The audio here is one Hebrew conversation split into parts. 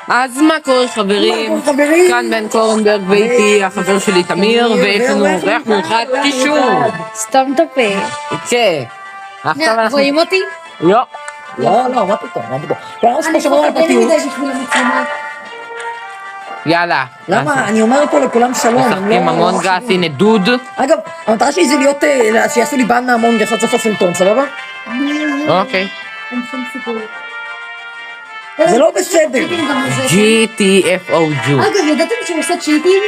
אז מה קורה חברים? מה קורה, חברים? כאן בן קורנברג ואיתי החבר שלי תמיר, ויש לנו ריח מיוחד קישור. סתום את הפה. כן. עכשיו אנחנו... רואים אותי? לא. לא, מה פתאום, מה פתאום. פעם אני ששמרו על פוחדת הפרטיות. מדי בשביל המצלמה. יאללה. למה? אני אומר פה לכולם שלום. הם משחקים לא- המונגס, הנה דוד. אגב, המטרה שלי זה להיות, שיעשו לי בן מהמונגס עד סוף הסרטון, סבבה? אוקיי. אין שום סיכוי. זה לא בסדר. צ'יטינג גם לזה. GTFO. אגב, ידעתם שהוא עושה צ'יטינג?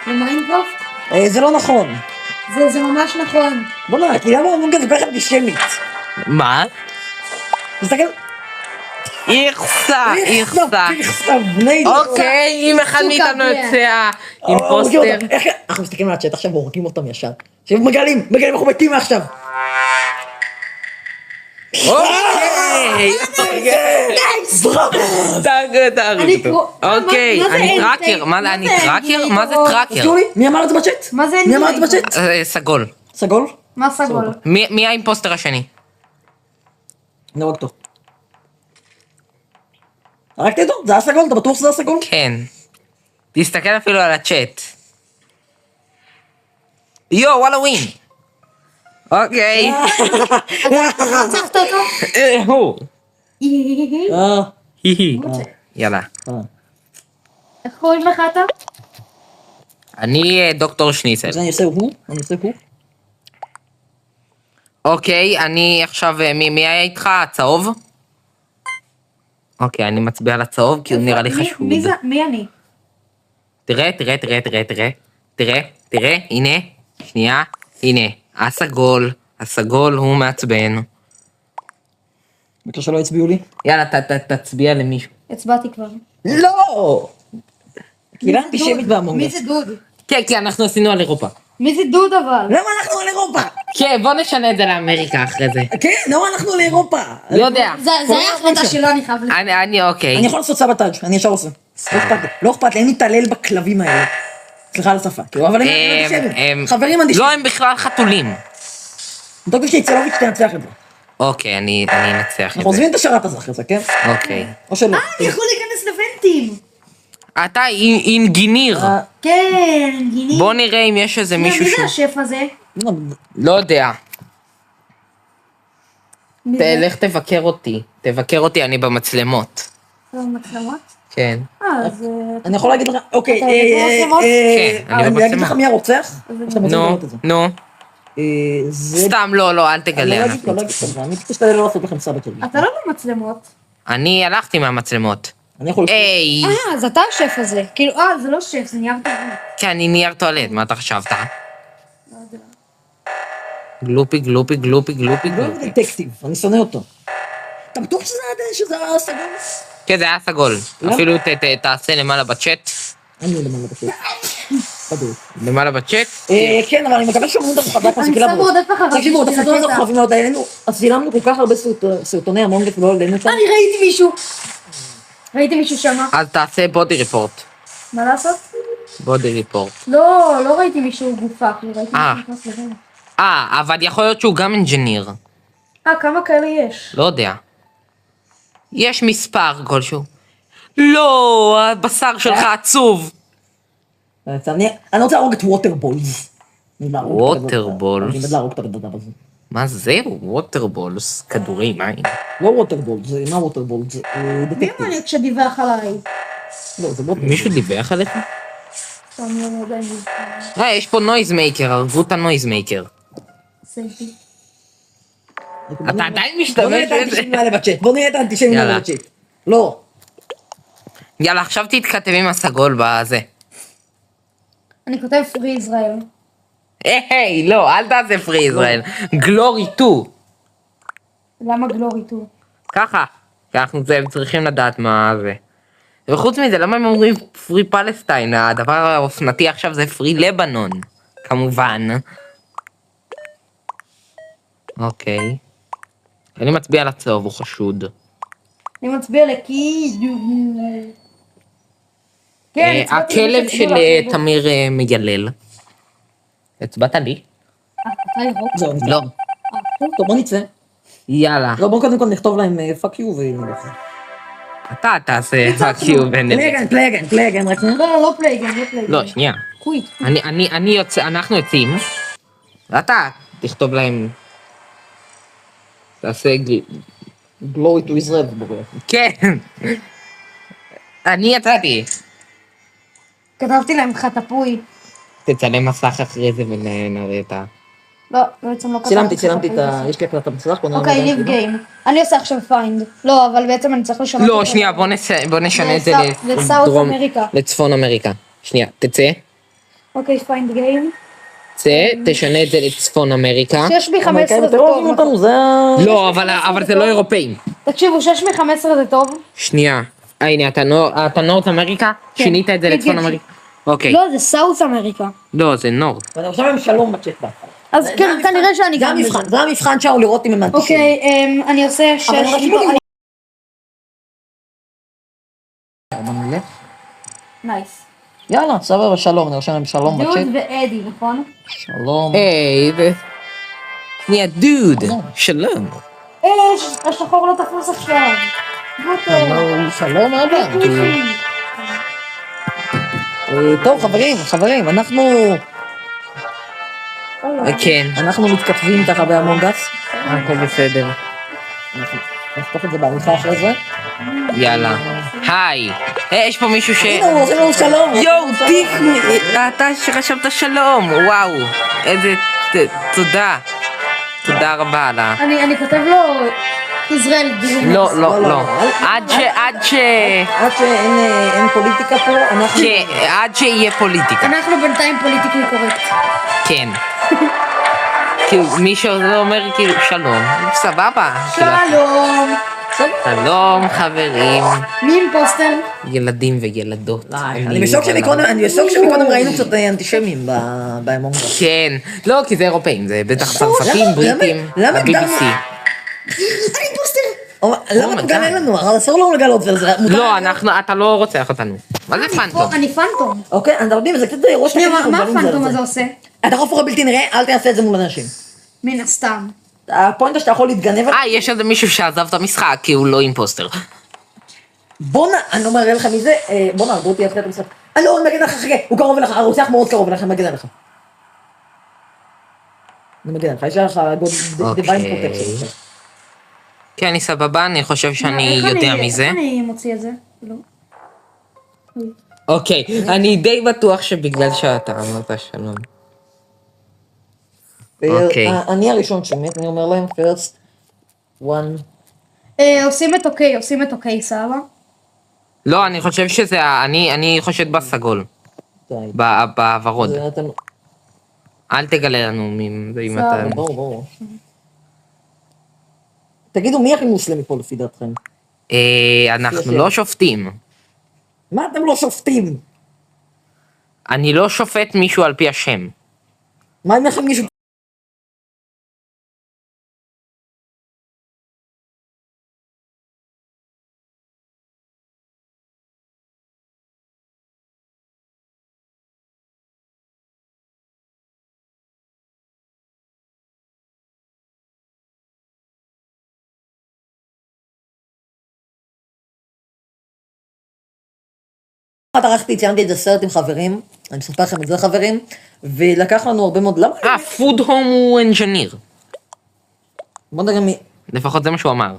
למיינקראפט? זה לא נכון. זה ממש נכון. בוא'נה, כי למה המונגס זה כל כך אנטישמית? מה? תסתכל. איכסה. איכסה, בני דוד. אוקיי, אם אחד מאיתנו יוצא עם מכיר פוסטר. אותם. איך- אנחנו מסתכלים על הצ'אט עכשיו והורגים אותם ישר. מגלים, אנחנו מתים מעכשיו. אוקיי. אוקיי, אני טראקר. אני טראקר? מה זה טראקר? תזכירו לי, מי אמר את זה בצ'אט? מה זה מי אמר את זה בצ'אט? סגול. סגול? מה סגול? מי האימפוסטר השני? אני הורג אותו. הרגת אותו? זה היה סגול? אתה בטוח שזה היה סגול? כן. תסתכל אפילו על הצ'אט. יו, וואלווין. אוקיי. רצחת אותו? הוא. היהי. יאללה. איך קוראים לך אתה? אני דוקטור שניצל. אז אני עושה הוא? אוקיי, אני עכשיו, מי היה איתך? הצהוב? אוקיי, אני מצביע על הצהוב כי הוא נראה לי חשוב. מי אני? תראה, הנה, שנייה, הנה, הסגול הוא מעצבן. בגלל שלא הצביעו לי? יאללה, תצביע למישהו. הצבעתי כבר. לא! קהילה אנטישמית מי והמונגס. זה דוד? כן, כי אנחנו עשינו על אירופה. מי זה דוד אבל? למה אנחנו על אירופה? כן, בוא נשנה את זה לאמריקה אחרי זה. כן, למה אנחנו על אירופה? לא יודע. זה היה החלטה שלו, אני חייב לזה. אני אוקיי. אני יכול לעשות סבתאג', אני ישר עושה. לא אכפת לי, אין להתעלל בכלבים האלה. סליחה על השפה, כאילו, אבל הם אנטישמים. חברים אנטישמים. לא, הם בכלל חתולים. דוקטור שיצלוביץ' תנצח את זה. אוקיי, אני אנצח את אנחנו זה. עוזבים את השרת הזה אחרי זה, כן? אוקיי. או שלא. אני יכול להיכנס לבנטים. אתה אינגיניר. כן, גיני. בוא נראה אם יש איזה מישהו מי זה שהוא... השף הזה? לא יודע. מי זה? לך תבקר אותי, אני במצלמות. זה מצלמות? כן. זה... אני יכול להגיד לך, אוקיי, אתה במצלמות? כן, אני אני אגיד לך במצלמות. מי הרוצח? או שאתם רוצים נו, לראות את זה? נו. זה... סתם, לא, אל אני תגלה. לא אגיד, אני אשתדל לא לעשות לכם סבא שלי. אתה לא במצלמות. אני הלכתי מהמצלמות. אני יכול... היי. אז אתה השף הזה. כאילו, זה לא שף, זה נייר טבעי. כן, אני נייר טואלט, מה אתה חשבת? לא יודע. גלופי. לא דטקטיב, אני שונא אותו. אתה בטוח שזה היה סגול? כן, זה היה סגול. למה? אפילו תעשה למעלה בצ'אט. אני יודע מה לבקש. בדיוק. למעלה בצ'אט. כן, אבל אני מקווה שאומרים אותם חזק אני מהסקילה שמה בו. עוד איפה חרדי תקשיבו, את בשביל הסרטון הזה הקטע. אנחנו חייבים מאוד, אז צילמנו כל כך הרבה סרטוני המונגס ולא העלינו אותם. אני ראיתי מישהו. ראיתי מישהו שמה. אז תעשה בודי ריפורט. מה לעשות? בודי ריפורט. לא ראיתי מישהו גופה. כאילו, ראיתי מישהו נכנס לבן. אבל יכול להיות שהוא גם אינג'יניר. כמה כאלה יש? לא יודע. יש מספר כלשהו. לא, הבשר שלך עצוב. אני רוצה להרוג את ווטרבולס. ווטרבולס? אני מת להרוג את הבן אדם הזה. מה זה? ווטרבולס? כדורי מים. לא ווטרבולס, זה מה ווטרבולס? זה מי דטקטיב. המניאק שדיווח עליי? לא, זה ווטרבולס. מישהו דיווח עליך? אני לא יודע אם זה... יש פה נויז מייקר, הרגו את הנויז מייקר. סייפי. אתה עדיין בוא משתמש נראה את בזה? האנטישמים האלה בצ'אט. בוא נראה את האנטישמים האלה יאללה. בצ'אט. לא. יאללה, עכשיו תתכתב עם הסגול בזה. אני כותב פרי ישראל. היי, לא, אל תעשה פרי ישראל. גלורי 2. למה גלורי טו? ככה. כי אנחנו צריכים לדעת מה זה. וחוץ מזה, למה הם אומרים פרי פלסטיין? הדבר האופנתי עכשיו זה פרי לבנון. כמובן. אוקיי. אני מצביע על הצהוב, הוא חשוד. אני מצביע לקידו. כן, הצבעתי הכלב למי של שהצביע לך. תמיר מגלל. הצבעת לי? אתה ירוק? זהו, ניצחנו. לא. טוב, בוא נצא. יאללה. לא, בוא קודם כל נכתוב להם פאק יו ונלך. אתה תעשה הקיוב בנדל. פלייגן, רק נראה. לא פלייגן, לא פלייגן. לא, שנייה. קוויט. אני יוצא, אנחנו יוצאים, ואתה תכתוב להם... תעשה blow it with red, בוגר. כן. אני יצאתי. כתבתי להם חטפוי. תצלם מסך אחרי זה ונראה את ה... לא, בעצם לא כתבתי. צילמתי את ה... יש לי הקלטת מצלח. אוקיי, ליב גיים. אני עושה עכשיו פיינד. לא, אבל בעצם אני צריך לשנות. לא, שנייה, בוא נשנה את זה לסאוט אמריקה. לצפון אמריקה. שנייה, תצא. אוקיי, פיינד גיים. צא, תשנה את זה לצפון אמריקה. 6 מ-15 זה טוב. אותנו, זה ה... לא, אבל זה לא אירופאים. תקשיבו, 6 מ-15 זה טוב. שנייה. הנה, אתה נורת אמריקה? כן. שינית את זה כן, לצפון כן. אמריקה? אוקיי. לא, זה סאוט אמריקה. לא, זה נורד. ואני עכשיו עם שלום בצ'אט בה. אז כן, כנראה שאני גם בזה. זה המבחן שלנו לראות אם הם אנטישמים. אוקיי, אני עושה 6. אבל רשמו לי. נייס. יאללה, סבבה, שלום, אני רושם להם שלום בצ'אט. דוד ואדי, נכון? שלום. היי, שנייה, דוד. שלום. השחור לא תפוס עכשיו. שלום אבא. טוב, חברים, כן. אנחנו מתכתבים ככה בהמונגס. הכל בסדר. נחתוך את זה בעריכה אחרי זה. יאללה. היי. יש פה מישהו ש... הנה, הוא עושה לנו שלום. יואו, טיקמי, אתה שרשמת שלום, וואו, איזה... תודה. תודה רבה על ה... אני כותב לו ישראל דיון. לא. עד שאין פוליטיקה פה, אנחנו... כן, עד שיהיה פוליטיקה. אנחנו בינתיים פוליטיקלי קורקט. כן. כאילו, מי שלא אומר כאילו שלום, סבבה. שלום. בסדר. שלום חברים, מי אימפוסטר? ילדים וילדות. אני בשוק שמקודם ראינו קצת אנטישמים בהמונגס. כן, לא כי זה אירופאים, זה בטח צרפתים, בריטים, למה הגדרנו? ה-BBC. אני אימפוסטר! למה אתה מגלה לנו? אבל אסור לנו לגלות, זה מותר. לא, אתה לא רוצח אותנו. מה זה פנטום? אני פנטום. אוקיי, אנחנו יודעים, זה קצת ראש שנייה, תקן מה שאנחנו הפנטום בונים הזה זה. עושה? אתה חופר בלתי נראה, אל תעשה את זה מול אנשים. מן הסתם. הפוינט שאתה יכול להתגנב... יש איזה מישהו שעזב את המשחק כי הוא לא אימפוסטר. אני לא מראה לך מזה, בואנה, הרגו אותי אחרי את המשחק. לא, אני מגן לך, חכה, הוא קרוב אליך, הרוצח מאוד קרוב אליך, אני מגן עליך. אני מגן עליך, יש לך divine protection. כן, אני סבבה, אני חושב שאני יודע מזה. איך אני מוציא את זה? לא. אוקיי, אני די בטוח שבגלל שאתה אמרת שלום. אוקיי. אני הראשון שמת, אני אומר להם, first one. עושים את אוקיי, סבבה? לא, אני חושב שזה, אני חושד בסגול. די. בוורוד. זה אתם... אל תגלה לנו אם אתה... ברור. תגידו, מי הכי מוסלמי פה לפי דעתכם? אנחנו לא שופטים. מה אתם לא שופטים? אני לא שופט מישהו על פי השם. מה אם לכם מישהו... ערכתי, ציימתי את זה סרט עם חברים, אני מספר לכם את זה חברים, ולקח לנו הרבה מאוד... למה? פוד הום הוא אנג'יניר. בוא נראה מי... לפחות זה מה שהוא אמר.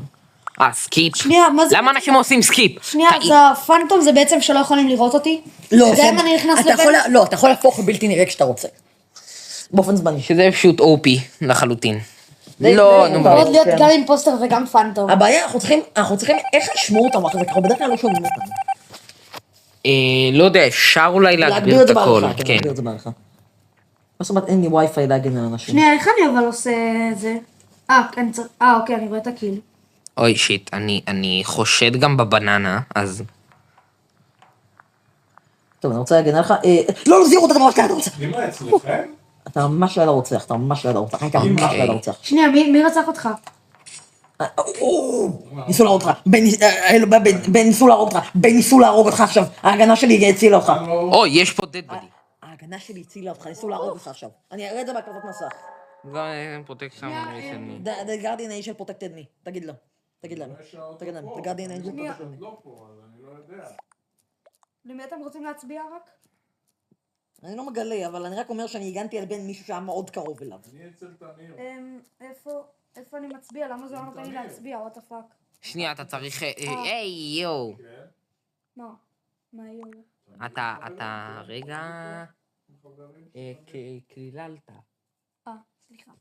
סקיפ. שנייה, מה זה? למה אנשים עושים סקיפ? שנייה, אז הפנטום זה בעצם שלא יכולים לראות אותי? לא, גם אני נכנס לא, אתה יכול להפוך בלתי נראה כשאתה רוצה. באופן זמני. שזה פשוט OP לחלוטין. די, לא, די, נו די. באמת. עוד להיות גם אימפוסטר וגם פנטום. הבעיה, אנחנו צריכים איך לשמור אותם אחרי זה, ככה בדרך כלל לא שומעים אותם. לא יודע, אפשר אולי להגביר את הכל. בעריכה, כן, להגביר את זה בעריכה. מה זאת אומרת, אין לי וי-פיי להגן על אנשים. שנייה, איך אני אבל עושה את זה? אוקיי, אני רואה את הקיל. אוי שיט, אני חושד גם בבננה, אז... טוב, אני רוצה להגן עליך. לא, זירו, אתה ממש ליד הרוצח. מה אצלכם? אתה ממש ליד הרוצח, אתה ממש ליד הרוצח. אתה ממש ליד הרוצח. שנייה, מי רצח אותך? ניסו להרוג אותך, ניסו להרוג אותך עכשיו, ההגנה שלי הצילה אותך. אוי, יש פה דד בדי. ההגנה שלי הצילה אותך, ניסו להרוג אותך עכשיו. אני אראה את זה בהקלטת מסך. גם פרוטקט שם. The Guardian Angel protected me, תגיד לו. תגיד להם, את הגרדיאן אנג'ל פה תשלומי. לא פה, אז אני לא יודע. למי אתם רוצים להצביע רק? אני לא מגלה, אבל אני רק אומר שאני הגנתי על בן מישהו שהיה מאוד קרוב אליו. אני אצל תמיר. איפה אני מצביע? למה זה לא נותן לי להצביע? what the fuck? שנייה, אתה צריך... היי, יואו. כן? מה יהיו? אתה רגע... קליללת. סליחה.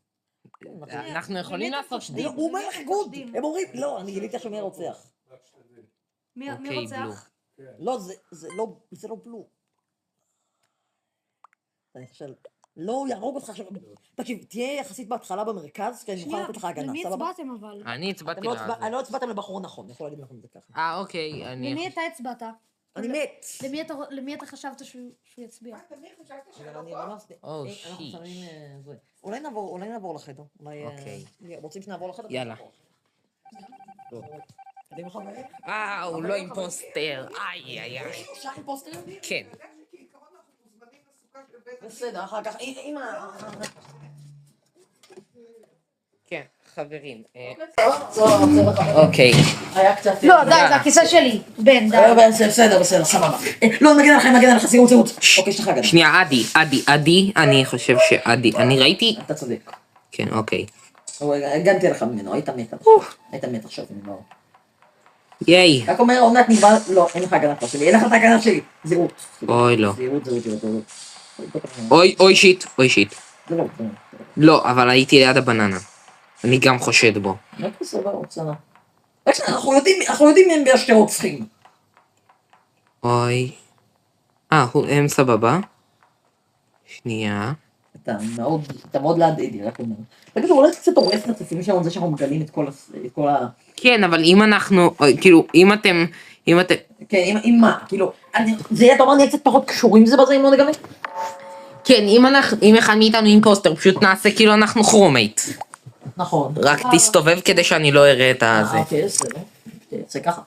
אנחנו יכולים לעשות שדים. הוא אומר לך גוד! הם אומרים, לא, אני גיליתי עכשיו מי הרוצח. רק שתדעי. מי אוקיי, רוצח? לא, זה לא בלו. אני חושב, לא, הוא יהרוג אותך עכשיו. תקשיב, תהיה יחסית בהתחלה במרכז, כי אני מוכן לתת לך הגנה, למי סבבה? הצבעתם אבל? אני הצבעתי לא לזה. הצבעתם לבחור נכון, אני יכול להגיד לכם את זה ככה. אוקיי, אני... למי אתה הצבעת? אני מת! למי אתה חשבת שהוא יצביע? אני ממש... אנחנו שמים זה. אולי נעבור לחדר. אוקיי. רוצים שנעבור לחדר? יאללה. קדימה חברים? הוא לא אימפוסטר. איי. אפשר אימפוסטרים? כן. בסדר, אחר כך, אם כן, חברים. אוקיי. היה קצת... לא, די, זה הכיסא שלי. בן, די. בסדר, סבבה. לא, נגן עליך, סירות. אוקיי, יש לך הגנה. שנייה, עדי, אני חושב שעדי, אני ראיתי... אתה צודק. כן, אוקיי. הגנתי עליך ממנו, היית מת עכשיו ממנו. ייי. רק אומר, עונת נגבל, לא, אין לך הגנה שלי, אין לך את ההגנה שלי. זירות. אוי, לא. זירות. אוי, שיט. זה לא. לא, אבל הייתי ליד הבננה. אני גם חושד בו. רק בסדר, בסדר. אנחנו יודעים מי הם בשתי רוצחים. אוי. הם סבבה. שנייה. אתה מאוד ליד אדי, רק אומר. תגידו, אולי קצת הורס את הצפים שלנו, זה שאנחנו מגלים את כל ה... כן, אבל אם אנחנו, כאילו, אם אתם... כן, עם מה? כאילו, זה אתה אומר נהיה קצת פחות קשורים זה בזה, אם לא נגלה? כן, אם אחד מאיתנו אימפוסטר, פשוט נעשה כאילו אנחנו כרומייט. נכון. רק תסתובב כדי שאני לא אראה את הזה. אוקיי, בסדר. זה ככה.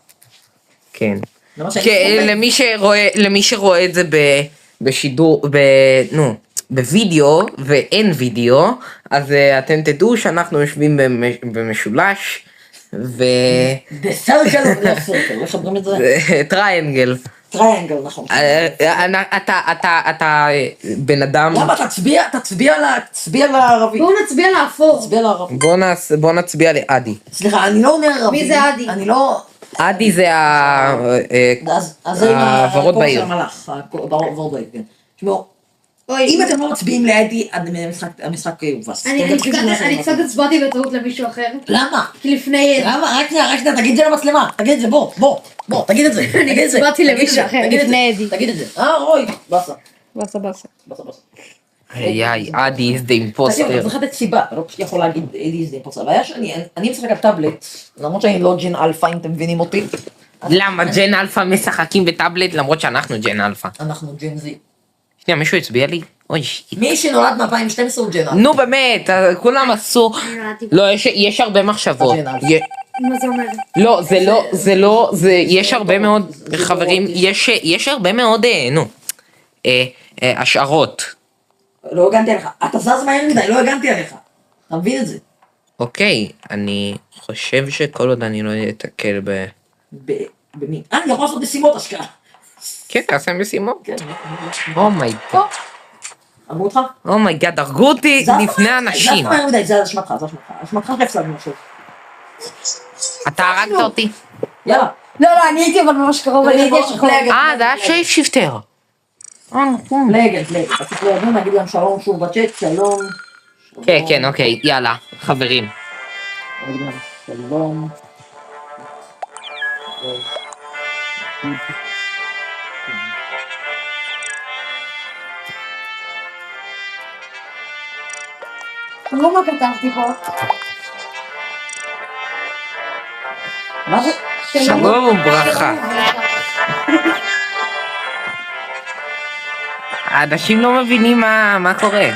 כן. זה מה שאני כן, למי שרואה את זה בשידור, בווידאו, ואין וידאו, אז אתם תדעו שאנחנו יושבים במשולש, בסרקל, לא סרקל, איך אומרים את זה? טריינגל. טריינגל, נכון. אתה בן אדם... למה תצביע לערבי? בואו נצביע לאפור. תצביע לערבי. בוא נצביע לעדי. סליחה, אני לא אומר ערבי. מי זה עדי? אני לא... עדי זה אז זה עם העברות בעיר. של המלאך, העברות בעיר, כן. תשמעו, אם אתם לא מצביעים לעדי, המשחק יובס. אני קצת הצבעתי בטעות למישהו אחר. למה? כי לפני... למה? רק שנייה, תגיד את זה למצלמה. תגיד את זה, בוא, תגיד את זה. אני הצבעתי למישהו אחר, לפני עדי. תגיד את זה. רוי, בסה. בסה. עדי is the imposter. אתה צריך לתת סיבה, אתה לא פשוט יכול להגיד עדי is the imposter. הבעיה שאני משחק על טאבלט, למרות שאני לא ג'ן אלפא, אם אתם מבינים אותי. למה ג'ן אלפא משחקים בטאבלט למרות שאנחנו ג'ן אלפא? אנחנו ג'ן זי. שנייה, מישהו הצביע לי? אוי שיט. מי שנולד מ-2012 הוא ג'ן אלפא. נו באמת, כולם עשו... לא, יש הרבה מחשבות. מה זה אומר? לא, יש הרבה מאוד, חברים, יש הרבה מאוד, השערות. לא הגנתי עליך, אתה זז מהר מדי, לא הגנתי עליך. אתה מבין את זה? אוקיי, אני חושב שכל עוד אני לא אתקל במי? אני יכול לעשות משימות השקעה. כן, תעשה משימות. כן. אומייגאד. אמרו אותך? אומייגאד, הרגו אותי לפני אנשים. זז מהר מדי, זה אשמתך. אשמתך שהפסדנו עכשיו. אתה הרגת אותי. יאללה. לא, אני הייתי אבל ממש קרוב, אני הייתי השחור. זה היה שייפ שיפטר. פלגל. רציתי להבין, נגיד גם שלום שוב בצ'אט, שלום. כן, אוקיי, יאללה, חברים. נגיד גם שלום. תראו מה כתבתי פה. מה זה? שלום וברכה. האנשים לא מבינים מה קורה.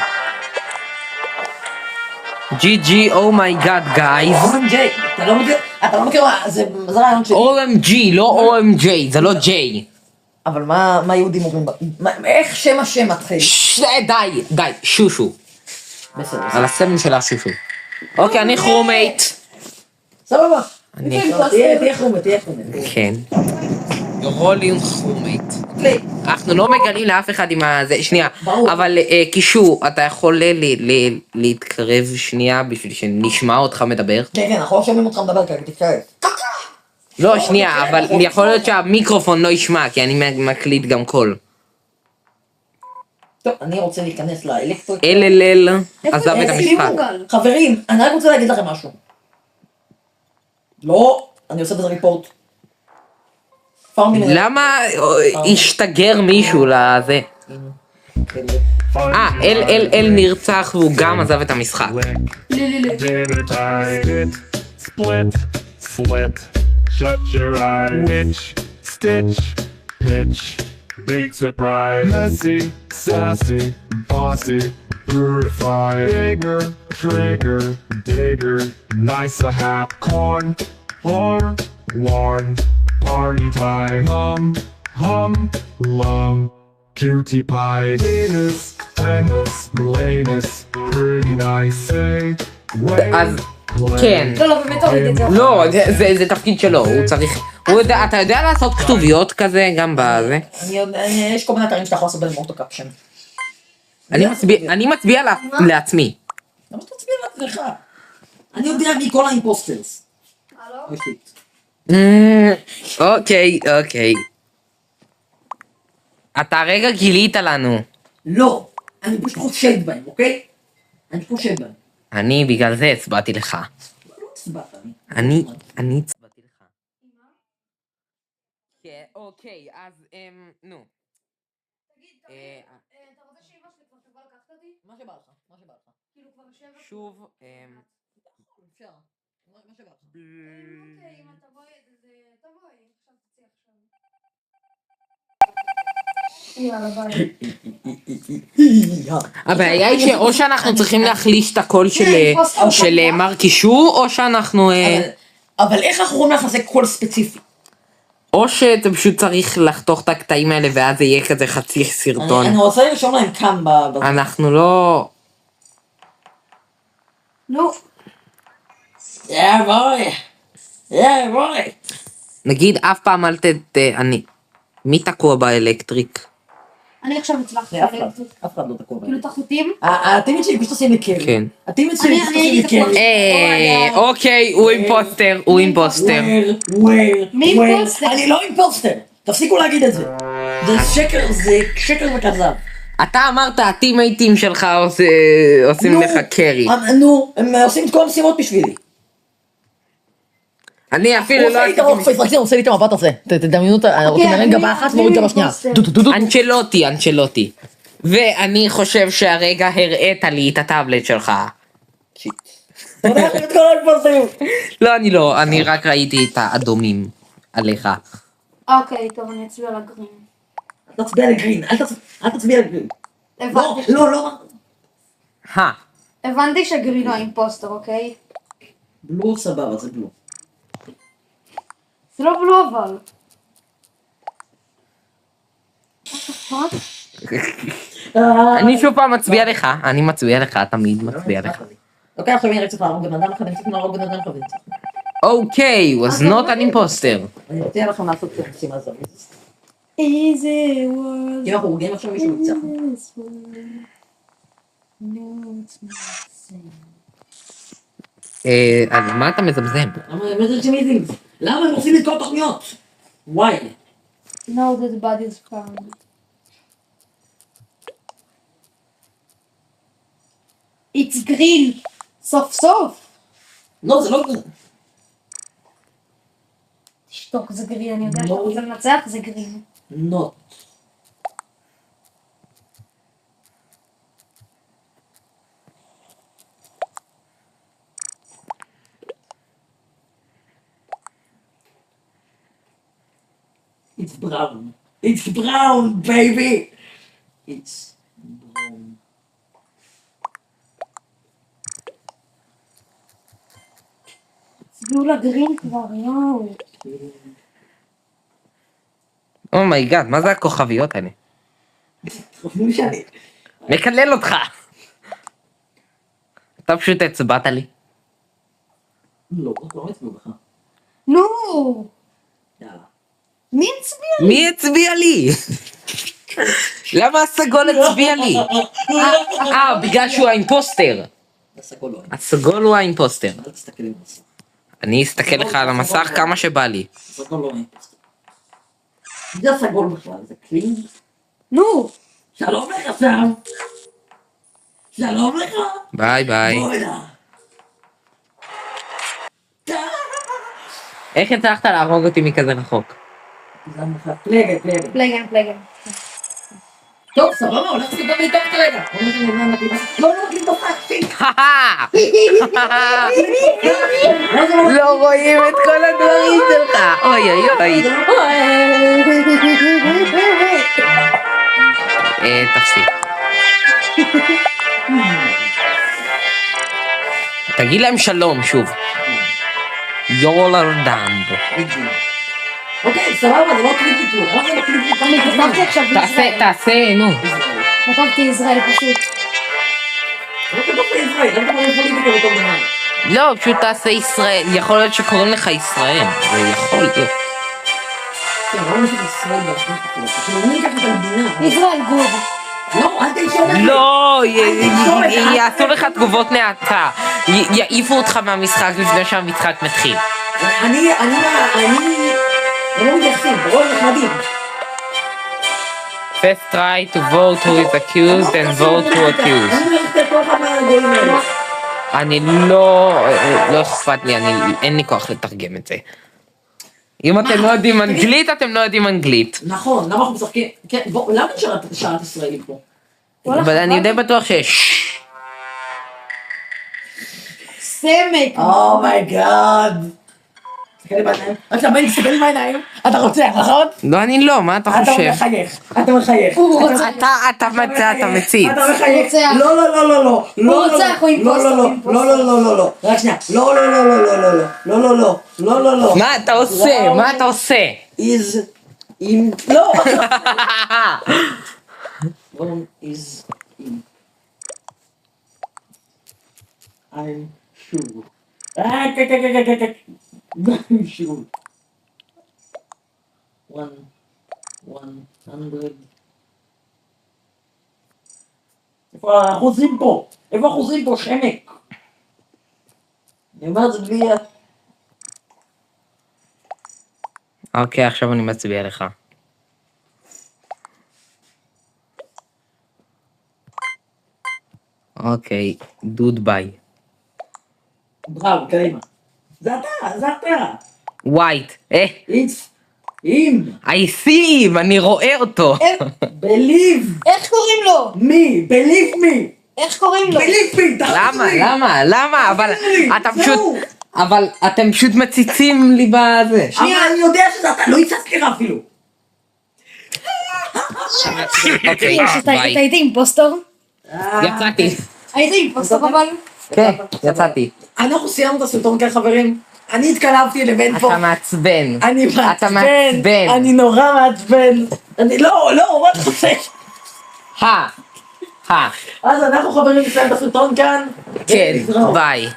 GG, אומייגאד, גייז. OMG, אתה לא מכיר, זה רעיון שלי. OMG, לא OMJ, זה לא J. אבל מה יהודים אומרים? איך שם מתחיל? די, שושו. בסדר. על הסמל של השושו. אוקיי, אני כרומייט. סבבה. אני... תהיה חומת, תהיה חומת. כן. רולינג חומית. אוקיי. אנחנו לא מגלים לאף אחד עם הזה, שנייה, ברור. אבל קישור, אתה יכול להתקרב שנייה בשביל שנשמע אותך מדבר? כן, כן, אנחנו לא שומעים אותך מדבר כרגע, תתקרב. לא, שנייה, אבל יכול להיות שהמיקרופון לא ישמע, כי אני מקליט גם קול. טוב, אני רוצה להיכנס לאלקטריק. אל עזב את איפה המשחק. גל? חברים, אני רק רוצה להגיד לכם משהו. לא, אני עושה בזה ריפורט. למה השתגר מישהו לזה? אל נרצח והוא גם עזב את המשחק. Dinner time. Split, flip, shut your eyes. Witch, stitch, pitch, big surprise. Messy, sassy, bossy, purified. Bigger, trigger, digger, nice a hap. Corn, horn, warn, party time. Hum, lum, cutie pie. Venus, Venus, Melanus, pretty nice. Say, wait. אז כן. לא, באמת תוריד את זה. לא, זה תפקיד שלו, הוא צריך... אתה יודע לעשות כתוביות כזה גם בזה? אני יודע, יש כל מיני אתרים שאתה יכול לעשות בהם אוטו קפשן. אני מצביע לעצמי. למה שאתה תצביע לעצמך? אני יודע מי כל האימפוסטרס. הלו? אוקיי. אתה רגע גילית לנו. לא, אני פשוט חושד בהם, אוקיי? אני חושד בהם. אני בגלל זה הצבעתי לך. לא הצבעת, אני הצבעתי לך. כן, אוקיי, אז נו. תגיד, אתה רוצה שאמא שלי כבר תבוא לקחת אותי? מה שבא לך, מה שבא לך. כאילו כבר שבע... שוב, אפשר, מה שבא לך. אוקיי, אם את תבואי, תבואי, עכשיו תצאי עכשיו. יאללה, ביי. הבעיה היא שאו שאנחנו צריכים להחליש את הקול של מר קישור, או שאנחנו... אבל איך אנחנו יכולים לחזק קול ספציפי? או שאתה פשוט צריך לחתוך את הקטעים האלה ואז זה יהיה כזה חצי סרטון. אני רוצה לרשום להם כאן אנחנו לא... נו. בואי. נגיד אף פעם אל אני... מי תקוע באלקטריק? אני עכשיו הצלחתי. אף אחד לא תקוע בהם. כאילו את החוטים? הטימית שלי פשוט עושים לי קרי. כן. הטימית שלי פשוט עושים לי קרי. אוקיי, הוא אימפוסטר. מי אימפוסטר? אני לא אימפוסטר. תפסיקו להגיד את זה. זה שקר וכזב. אתה אמרת, הטימייטים שלך עושים לך קרי. נו, הם עושים את כל המשימות בשבילי. אני אפילו לא... הוא עושה לי את המבט הזה. תדמיינו, רוצים להרים גבה אחת ומוריד גבה שנייה. אנצ'לוטי. ואני חושב שהרגע הראית לי את הטאבלט שלך. שיט. אתה יודע איך את כל האימפוסטרים. לא, אני רק ראיתי את האדומים עליך. אוקיי, טוב, אני אצביע לגרין. אל תצביע לגרין, אל תצביע לגרין. הבנתי. לא. הבנתי שגרין הוא האימפוסטר, אוקיי? בלו סבבה, זה בלו. זה לא בלו אבל. אני שוב פעם מצביע לך, תמיד מצביע לך. אוקיי, עכשיו אני צריך להרוג בן אדם אחד, אני צריך להרוג בן אדם אחד. אוקיי, was not an imposter. אני רוצה לכם לעשות את המשימה הזאת. Easy world. אם אנחנו הורגים עכשיו מישהו ניצח. אז מה אתה מזמזם? למה הם עושים את כל התוכניות? וואי. Now that body is found. It's green. סוף סוף. לא, זה לא... תשתוק, זה גרין, אני יודע שאתה רוצה לנצח, זה גרין. לא. It's brown. It's brown, baby. It's brown. צביעו לגרין כבר, יואו. אומייגאד, מה זה הכוכביות האלה? חושבים שאני... מקלל אותך. אתה פשוט הצבעת לי. לא, לא הצביעו לך. נו! יאללה. מי הצביע? מי הצביע לי? למה הסגול הצביע לי? בגלל שהוא האימפוסטר. הסגול לא. הסגול הוא האימפוסטר. אל תסתכל עם זה. אני אסתכל לך על המסך כמה שבא לי. הסגול לא. זה הסגול בכלל, זה קלין. נו! שלום לך שם. שלום לך. ביי ביי. בוא הנה. איך הצלחת להרוג אותי מכזה רחוק? פלגת. פלייגן. טוב, סבבה, הולך לסדר לי טוב כרגע. לא מקליט תופעה, לא רואים את כל הדברים שלך. אוי אוי אוי. תפסיק. תגיד להם שלום שוב. יולרדנד. אוקיי, סבבה, זה לא מקליט לי כלום. מה זה מקליט לי כלום? אני כתבתי עכשיו בישראל. תעשה, נו. כתבתי ישראל פשוט. לא כתוב בישראל, לא כתוב בפוליטיקה וכל דבר. לא, פשוט תעשה ישראל. יכול להיות שקוראים לך ישראל. זה יכול להיות. כן, לא נשאר ישראל באחרונה כפולה. כאילו, מי ייקח את המדינה? ישראל גוד. לא, אל תנשום את זה. לא, יעשו לך תגובות נאצה. יעיפו אותך מהמשחק לפני שהמשחק מתחיל. אני לא מתייחסים, ברור נחמדים. First try to vote who is accused and vote who accused. אני הולך לכל אחד מהגויים האלה. אני לא אכפת לי, אין לי כוח לתרגם את זה. אם אתם לא יודעים אנגלית, אתם לא יודעים אנגלית. נכון, למה אנחנו משחקים? כן, בוא, למה שרת ישראלים פה? אבל אני די בטוח שיש... סמק. אומייגאד. תסתכל לי בעיניים. רק שהבן תסתכל לי בעיניים. אתה רוצח, נכון? לא, אני לא, מה אתה אתה חושב? מחייך. הוא רוצה. אתה מציץ. אתה מחייך. רוצח. לא. הוא רוצח, הוא אימפוסטר. לא. רק שנייה. לא. מה אתה עושה? מה אתה עושה? לא. One is in. I'm sure. I'm sure. 100. איפה האחוזים פה? שמק? אני אומר את זה בלי... אוקיי, עכשיו אני מצביע לך. אוקיי, דוד ביי. בראו, קדימה. זה אתה. ווייט, It's him. I see him, אני רואה אותו. Believe איך קוראים לו? me. Believe me. איך קוראים לו? Believe me. למה? אבל אתה זהו. פשוט... אבל אתם פשוט מציצים לי בזה. אבל אני יודע שזה אתה, לא הצצתי לך אפילו. אוקיי, ביי. הייתי אימפוסטור? יצאתי. הייתי אימפוסטור אבל? כן, יצאתי. אנחנו סיימנו את הסרטון כאן חברים. אני התקלבתי לבן פה. אתה מעצבן. אני אתה מעצבן. אני נורא מעצבן. לא, מה אתה חושב? אז אנחנו חברים נסיים את הסרטון כאן. כן, ולהתראות. ביי.